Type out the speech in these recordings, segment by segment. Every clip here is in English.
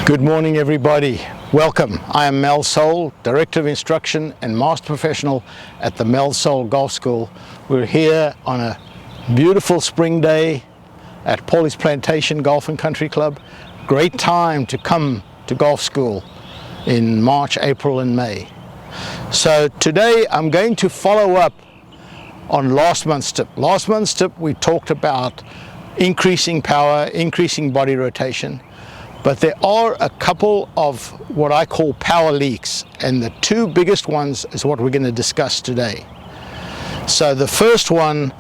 Good morning, everybody. Welcome. I am Mel Soul, Director of Instruction and Master Professional at the Mel Soul Golf School. We're here on a beautiful spring day at Paulie's Plantation Golf and Country Club. Great time to come to golf school in March, April and May. So today I'm going to follow up on last month's tip. Last month's tip we talked about increasing power, increasing body rotation. But there are a couple of what I call power leaks, and the two biggest ones is what we're going to discuss today. So the first one,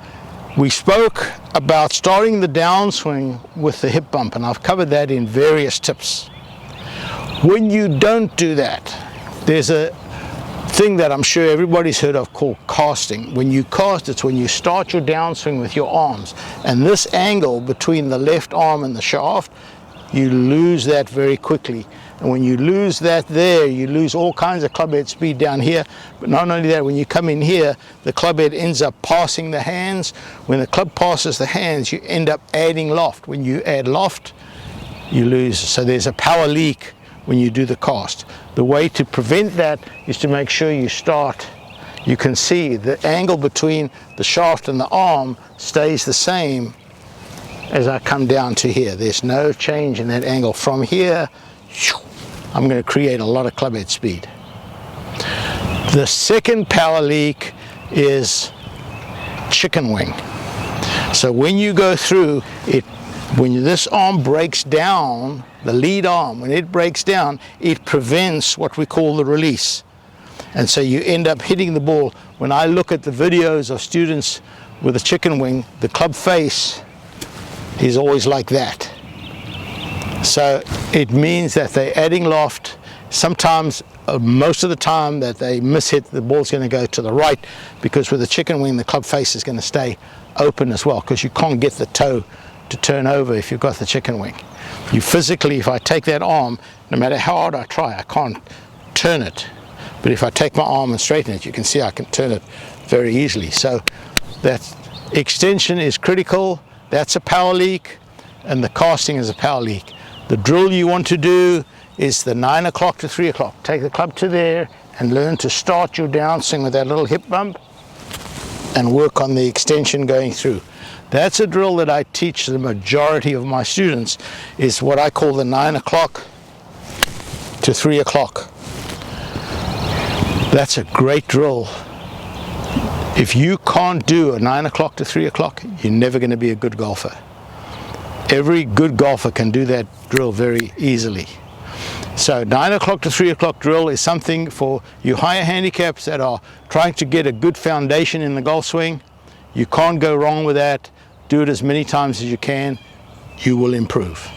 we spoke about starting the downswing with the hip bump, and I've covered that in various tips. When you don't do that, there's a thing that I'm sure everybody's heard of called casting. When you cast, it's when you start your downswing with your arms, and this angle between the left arm and the shaft, you lose that very quickly. And when you lose that there, you lose all kinds of clubhead speed down here. But not only that, when you come in here, the clubhead ends up passing the hands. When the club passes the hands, you end up adding loft. When you add loft, you lose. So there's a power leak when you do the cast. The way to prevent that is to make sure you start. You can see the angle between the shaft and the arm stays the same as I come down to here. There's no change in that angle. From here, I'm going to create a lot of clubhead speed. The second power leak is chicken wing. So when you go through it, when this arm breaks down, the lead arm, when it breaks down, it prevents what we call the release. And so you end up hitting the ball. When I look at the videos of students with a chicken wing, the club face is always like that. So it means that they're adding loft. Sometimes, most of the time that they miss hit, the ball's going to go to the right, because with the chicken wing the club face is going to stay open as well, because you can't get the toe to turn over if you've got the chicken wing. You physically, if I take that arm, no matter how hard I try, I can't turn it. But if I take my arm and straighten it, you can see I can turn it very easily. So that extension is critical. That's a power leak, and the casting is a power leak. The drill you want to do is the 9 o'clock to 3 o'clock. Take the club to there and learn to start your downswing with that little hip bump and work on the extension going through. That's a drill that I teach the majority of my students, is what I call the 9 o'clock to 3 o'clock. That's a great drill. If you can't do a 9 o'clock to 3 o'clock, you're never going to be a good golfer. Every good golfer can do that drill very easily. So 9 o'clock to 3 o'clock drill is something for you higher handicaps that are trying to get a good foundation in the golf swing. You can't go wrong with that. Do it as many times as you can. You will improve.